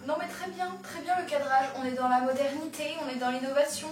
Non mais très bien le cadrage, on est dans la modernité, on est dans l'innovation.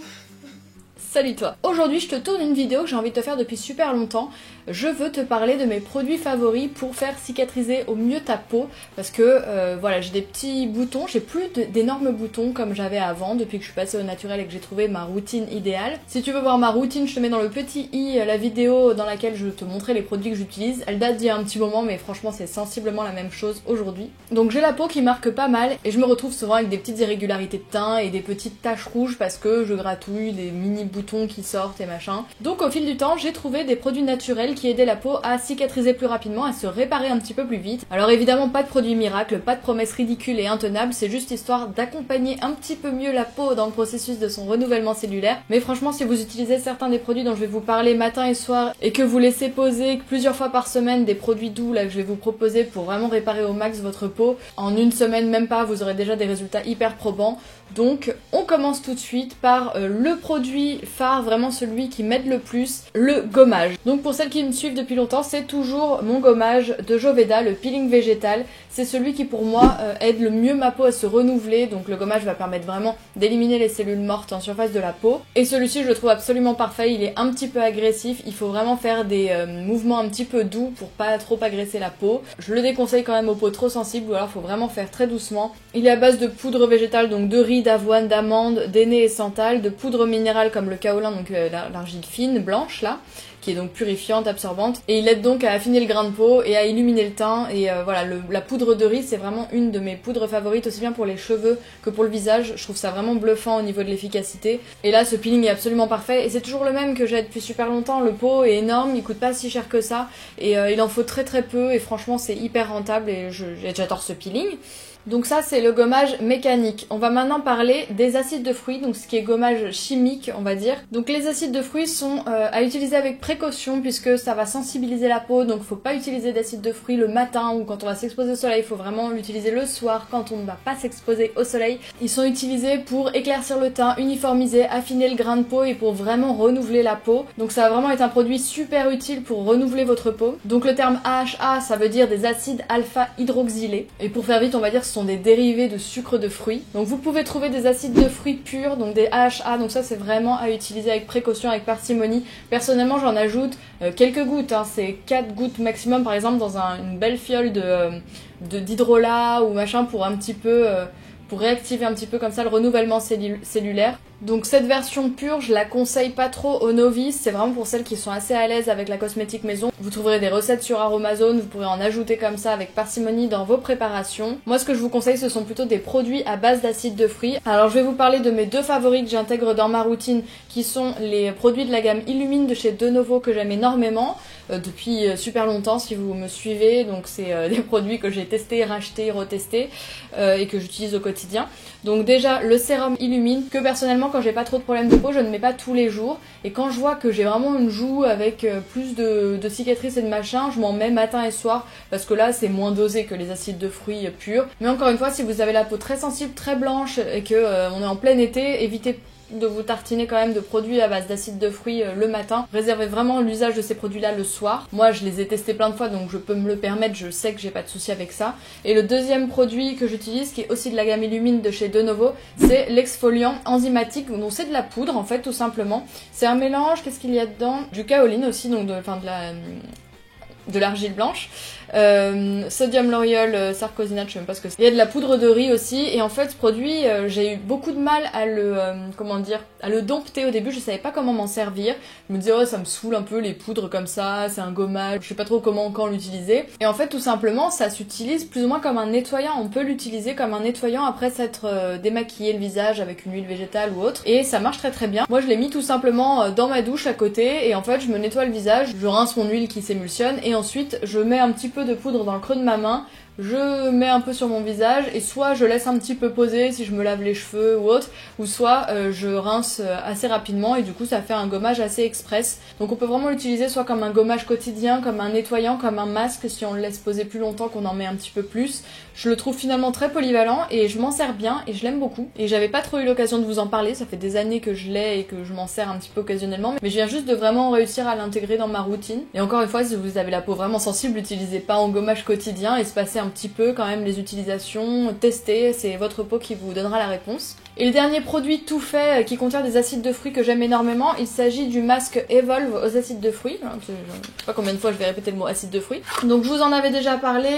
Salut toi. Aujourd'hui je te tourne une vidéo que j'ai envie de te faire depuis super longtemps. Je veux te parler de mes produits favoris pour faire cicatriser au mieux ta peau. Parce que voilà, j'ai des petits boutons, j'ai plus d'énormes boutons comme j'avais avant depuis que je suis passée au naturel et que j'ai trouvé ma routine idéale. Si tu veux voir ma routine, je te mets dans le petit i la vidéo dans laquelle je te montrais les produits que j'utilise. Elle date d'il y a un petit moment mais franchement c'est sensiblement la même chose aujourd'hui. Donc j'ai la peau qui marque pas mal et je me retrouve souvent avec des petites irrégularités de teint et des petites taches rouges parce que je gratouille des mini boutons qui sortent et machin. Donc au fil du temps j'ai trouvé des produits naturels qui aidaient la peau à cicatriser plus rapidement, à se réparer un petit peu plus vite. Alors évidemment pas de produits miracles, pas de promesses ridicules et intenables, c'est juste histoire d'accompagner un petit peu mieux la peau dans le processus de son renouvellement cellulaire. Mais franchement si vous utilisez certains des produits dont je vais vous parler matin et soir et que vous laissez poser plusieurs fois par semaine des produits doux là que je vais vous proposer pour vraiment réparer au max votre peau, en une semaine même pas vous aurez déjà des résultats hyper probants. Donc on commence tout de suite par le produit phare, vraiment celui qui m'aide le plus, le gommage. Donc pour celles qui me suivent depuis longtemps, c'est toujours mon gommage de Joveda, le peeling végétal. C'est celui qui pour moi aide le mieux ma peau à se renouveler, donc le gommage va permettre vraiment d'éliminer les cellules mortes en surface de la peau. Et celui-ci je le trouve absolument parfait, il est un petit peu agressif, il faut vraiment faire des mouvements un petit peu doux pour pas trop agresser la peau. Je le déconseille quand même aux peaux trop sensibles ou alors faut vraiment faire très doucement. Il est à base de poudre végétale, donc de riz, d'avoine, d'amande, d'aîné et santal, de poudre minérale comme le kaolin, donc l'argile fine, blanche là, qui est donc purifiante, absorbante, et il aide donc à affiner le grain de peau et à illuminer le teint, et voilà, la poudre de riz c'est vraiment une de mes poudres favorites, aussi bien pour les cheveux que pour le visage, je trouve ça vraiment bluffant au niveau de l'efficacité, et là ce peeling est absolument parfait, et c'est toujours le même que j'ai depuis super longtemps, le pot est énorme, il coûte pas si cher que ça, et il en faut très peu, et franchement c'est hyper rentable, et j'adore ce peeling. Donc ça c'est le gommage mécanique. On va maintenant parler des acides de fruits, donc ce qui est gommage chimique on va dire. Donc les acides de fruits sont à utiliser avec précaution puisque ça va sensibiliser la peau, donc faut pas utiliser d'acide de fruits le matin ou quand on va s'exposer au soleil, il faut vraiment l'utiliser le soir quand on ne va pas s'exposer au soleil. Ils sont utilisés pour éclaircir le teint, uniformiser, affiner le grain de peau et pour vraiment renouveler la peau. Donc ça va vraiment être un produit super utile pour renouveler votre peau. Donc le terme AHA ça veut dire des acides alpha hydroxylés, et pour faire vite on va dire sont des dérivés de sucre de fruits. Donc vous pouvez trouver des acides de fruits purs, donc des AHA, donc ça c'est vraiment à utiliser avec précaution, avec parcimonie. Personnellement j'en ajoute quelques gouttes, hein, c'est 4 gouttes maximum par exemple dans une belle fiole d'hydrolat ou machin pour un petit peu... pour réactiver un petit peu comme ça le renouvellement cellulaire. Donc cette version pure, je la conseille pas trop aux novices, c'est vraiment pour celles qui sont assez à l'aise avec la cosmétique maison. Vous trouverez des recettes sur Aromazone, vous pourrez en ajouter comme ça avec parcimonie dans vos préparations. Moi ce que je vous conseille ce sont plutôt des produits à base d'acide de fruits. Alors je vais vous parler de mes deux favoris que j'intègre dans ma routine, qui sont les produits de la gamme Illumine de chez Denovo que j'aime énormément. Depuis super longtemps si vous me suivez, donc c'est des produits que j'ai testés, rachetés, retestés et que j'utilise au quotidien. Donc déjà le sérum Illumine que personnellement quand j'ai pas trop de problèmes de peau je ne mets pas tous les jours, et quand je vois que j'ai vraiment une joue avec plus de cicatrices et de machin, je m'en mets matin et soir parce que là c'est moins dosé que les acides de fruits purs. Mais encore une fois si vous avez la peau très sensible, très blanche et que on est en plein été, évitez de vous tartiner quand même de produits à base d'acide de fruits le matin. Réservez vraiment l'usage de ces produits-là le soir. Moi, je les ai testés plein de fois, donc je peux me le permettre, je sais que j'ai pas de souci avec ça. Et le deuxième produit que j'utilise, qui est aussi de la gamme Illumine de chez Denovo, c'est l'exfoliant enzymatique, donc c'est de la poudre en fait, tout simplement. C'est un mélange, qu'est-ce qu'il y a dedans? Du kaoline aussi, donc de l'argile blanche, sodium lauryl, sarcosinate, je sais même pas ce que c'est. Il y a de la poudre de riz aussi, et en fait ce produit, j'ai eu beaucoup de mal à le dompter au début, je savais pas comment m'en servir. Je me disais oh ça me saoule un peu les poudres comme ça, c'est un gommage, je sais pas trop quand l'utiliser. Et en fait tout simplement ça s'utilise plus ou moins comme un nettoyant, on peut l'utiliser comme un nettoyant après s'être démaquillé le visage avec une huile végétale ou autre, et ça marche très bien. Moi je l'ai mis tout simplement dans ma douche à côté, et en fait je me nettoie le visage, je rince mon huile qui s'émulsionne, et ensuite je mets un petit peu de poudre dans le creux de ma main, je mets un peu sur mon visage, et soit je laisse un petit peu poser si je me lave les cheveux ou autre, ou soit je rince assez rapidement, et du coup ça fait un gommage assez express. Donc on peut vraiment l'utiliser soit comme un gommage quotidien, comme un nettoyant, comme un masque si on le laisse poser plus longtemps, qu'on en met un petit peu plus. Je le trouve finalement très polyvalent et je m'en sers bien et je l'aime beaucoup. Et j'avais pas trop eu l'occasion de vous en parler, ça fait des années que je l'ai et que je m'en sers un petit peu occasionnellement, mais je viens juste de vraiment réussir à l'intégrer dans ma routine. Et encore une fois, si vous avez la peau vraiment sensible, l'utilisez pas en gommage quotidien et se passez un petit peu quand même les utilisations, tester, c'est votre peau qui vous donnera la réponse. Et le dernier produit tout fait qui contient des acides de fruits que j'aime énormément, il s'agit du masque Evolve aux acides de fruits. Je sais pas combien de fois je vais répéter le mot acide de fruits. Donc je vous en avais déjà parlé,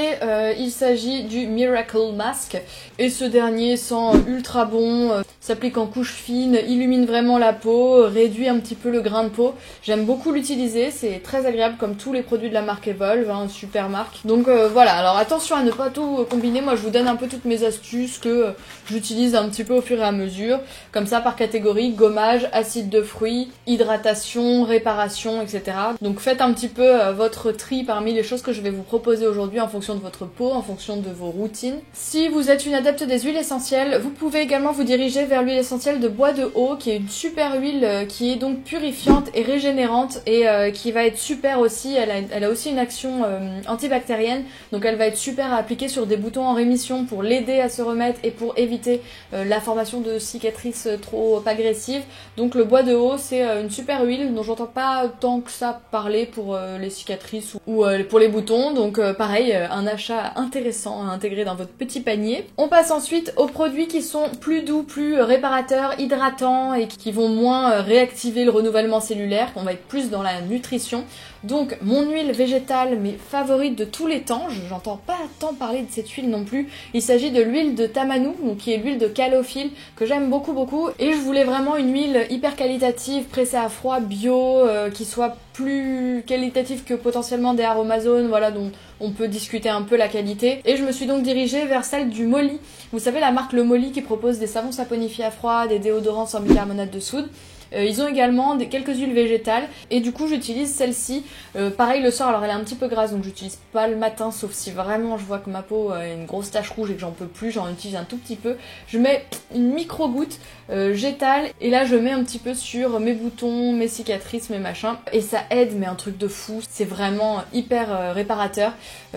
il s'agit du Miracle Mask. Et ce dernier sent ultra bon, s'applique en couche fine, illumine vraiment la peau, réduit un petit peu le grain de peau. J'aime beaucoup l'utiliser, c'est très agréable comme tous les produits de la marque Evolve, hein, super marque. Donc voilà, alors attention à ne pas tout combiner, moi je vous donne un peu toutes mes astuces que j'utilise un petit peu au fur et à mesure, comme ça par catégorie, gommage, acide de fruits, hydratation, réparation, etc. Donc faites un petit peu votre tri parmi les choses que je vais vous proposer aujourd'hui en fonction de votre peau, en fonction de vos routines. Si vous êtes une adepte des huiles essentielles, vous pouvez également vous diriger vers l'huile essentielle de bois de haut, qui est une super huile qui est donc purifiante et régénérante et qui va être super aussi, elle a aussi une action antibactérienne, donc elle va être super à appliquer sur des boutons en rémission pour l'aider à se remettre et pour éviter la formation de cicatrices trop agressives. Donc le bois de haut, c'est une super huile dont j'entends pas tant que ça parler pour les cicatrices ou pour les boutons, donc pareil, un achat intéressant à intégrer dans votre petit panier. On passe ensuite aux produits qui sont plus doux, plus réparateurs, hydratants et qui vont moins réactiver le renouvellement cellulaire, qu'on va être plus dans la nutrition. Donc mon huile végétale, mes favorites de tous les temps, j'entends pas tant parler de cette huile non plus, il s'agit de l'huile de Tamanu, donc qui est l'huile de calophylle, que j'aime beaucoup et je voulais vraiment une huile hyper qualitative, pressée à froid, bio, qui soit plus qualitative que potentiellement des aromazones, voilà, dont on peut discuter un peu la qualité. Et je me suis donc dirigée vers celle du Molly. Vous savez, la marque Le Molly qui propose des savons saponifiés à froid, des déodorants sans bicarbonate de soude. Ils ont également quelques huiles végétales et du coup j'utilise celle-ci. Pareil le soir, alors elle est un petit peu grasse donc j'utilise pas le matin sauf si vraiment je vois que ma peau a une grosse tache rouge et que j'en peux plus, j'en utilise un tout petit peu. Je mets une micro goutte, j'étale et là je mets un petit peu sur mes boutons, mes cicatrices, mes machins et ça aide mais un truc de fou, c'est vraiment hyper réparateur.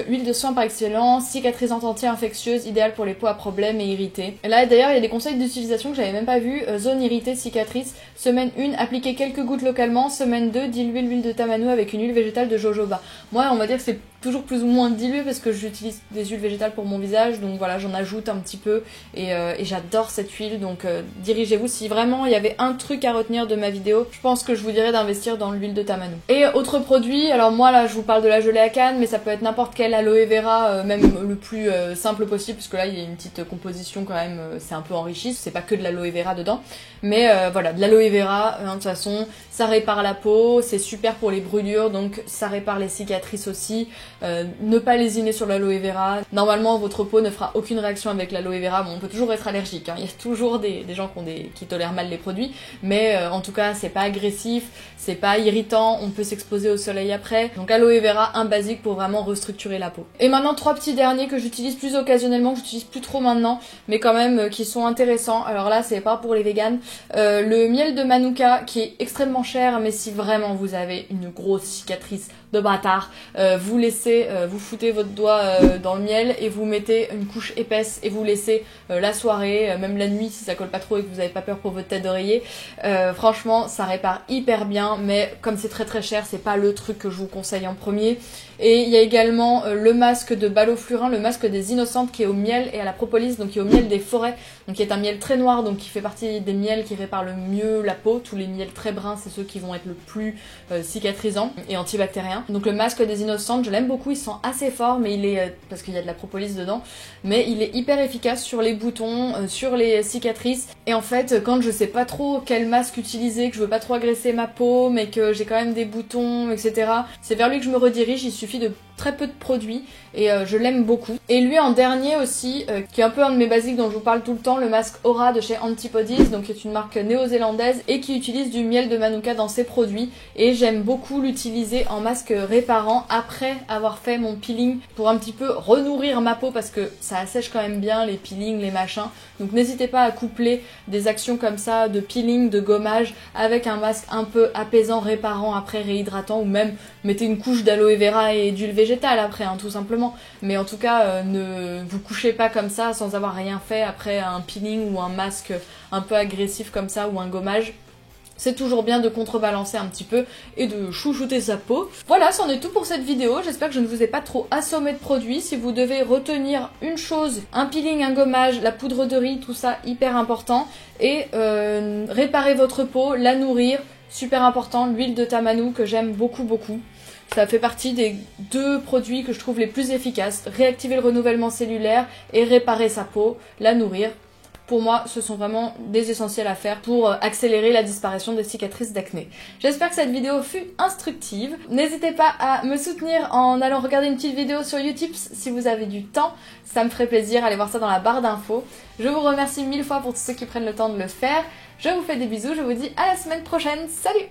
Huile de soin par excellence, cicatrisante anti-infectieuse, idéale pour les peaux à problèmes et irritées. Et là d'ailleurs il y a des conseils d'utilisation que j'avais même pas vu, zone irritée, cicatrice, semaine 1, appliquez quelques gouttes localement, semaine 2, diluez l'huile de Tamanu avec une huile végétale de jojoba. Moi on va dire que c'est toujours plus ou moins dilué parce que j'utilise des huiles végétales pour mon visage, donc voilà, j'en ajoute un petit peu et j'adore cette huile, donc dirigez-vous. Si vraiment il y avait un truc à retenir de ma vidéo, je pense que je vous dirais d'investir dans l'huile de Tamanu. Et autre produit, alors moi là je vous parle de la gelée à canne, mais ça peut être n'importe quel aloe vera, même le plus simple possible, parce que là il y a une petite composition quand même, c'est un peu enrichi, c'est pas que de l'aloe vera dedans, mais voilà, de l'aloe vera, de toute façon, ça répare la peau, c'est super pour les brûlures, donc ça répare les cicatrices aussi. Ne pas lésiner sur l'aloe vera. Normalement, votre peau ne fera aucune réaction avec l'aloe vera. Bon, on peut toujours être allergique, hein. Il y a toujours des gens qui tolèrent mal les produits, mais en tout cas, c'est pas agressif, c'est pas irritant, on peut s'exposer au soleil après. Donc aloe vera, un basique pour vraiment restructurer la peau. Et maintenant, 3 petits derniers que j'utilise plus occasionnellement, que j'utilise plus trop maintenant, mais quand même qui sont intéressants. Alors là, c'est pas pour les véganes. Le miel de Manuka, qui est extrêmement cher, mais si vraiment vous avez une grosse cicatrice de bâtard, vous laissez, vous foutez votre doigt dans le miel et vous mettez une couche épaisse et vous laissez la soirée, même la nuit si ça colle pas trop et que vous avez pas peur pour votre tête d'oreiller. Franchement, ça répare hyper bien, mais comme c'est très très cher, c'est pas le truc que je vous conseille en premier. Et il y a également le masque de Baloflurin, le masque des innocentes qui est au miel et à la propolis, donc qui est au miel des forêts, donc qui est un miel très noir, donc qui fait partie des miels qui réparent le mieux la peau. Tous les miels très bruns, c'est ceux qui vont être le plus cicatrisants et antibactériens. Donc le masque des innocentes, je l'aime beaucoup, il sent assez fort, mais il est, parce qu'il y a de la propolis dedans, mais il est hyper efficace sur les boutons, sur les cicatrices. Et en fait, quand je sais pas trop quel masque utiliser, que je veux pas trop agresser ma peau, mais que j'ai quand même des boutons, etc., c'est vers lui que je me redirige. Il suffit de très peu de produits et je l'aime beaucoup. Et lui en dernier aussi, qui est un peu un de mes basiques dont je vous parle tout le temps, le masque Aura de chez Antipodies, donc qui est une marque néo-zélandaise et qui utilise du miel de Manuka dans ses produits, et j'aime beaucoup l'utiliser en masque réparant après avoir fait mon peeling pour un petit peu renourrir ma peau, parce que ça assèche quand même bien les peelings, les machins. Donc n'hésitez pas à coupler des actions comme ça de peeling, de gommage avec un masque un peu apaisant, réparant après, réhydratant, ou même mettez une couche d'aloe vera et d'huile végétale après, hein, tout simplement. Mais en tout cas, ne vous couchez pas comme ça sans avoir rien fait après un peeling ou un masque un peu agressif comme ça, ou un gommage. C'est toujours bien de contrebalancer un petit peu et de chouchouter sa peau. Voilà, c'en est tout pour cette vidéo. J'espère que je ne vous ai pas trop assommé de produits. Si vous devez retenir une chose, un peeling, un gommage, la poudre de riz, tout ça hyper important. Et réparer votre peau, la nourrir, super important. L'huile de Tamanu que j'aime beaucoup. Ça fait partie des 2 produits que je trouve les plus efficaces. Réactiver le renouvellement cellulaire et réparer sa peau, la nourrir. Pour moi, ce sont vraiment des essentiels à faire pour accélérer la disparition des cicatrices d'acné. J'espère que cette vidéo fut instructive. N'hésitez pas à me soutenir en allant regarder une petite vidéo sur YouTube si vous avez du temps. Ça me ferait plaisir, allez voir ça dans la barre d'infos. Je vous remercie 1000 fois pour tous ceux qui prennent le temps de le faire. Je vous fais des bisous, je vous dis à la semaine prochaine. Salut!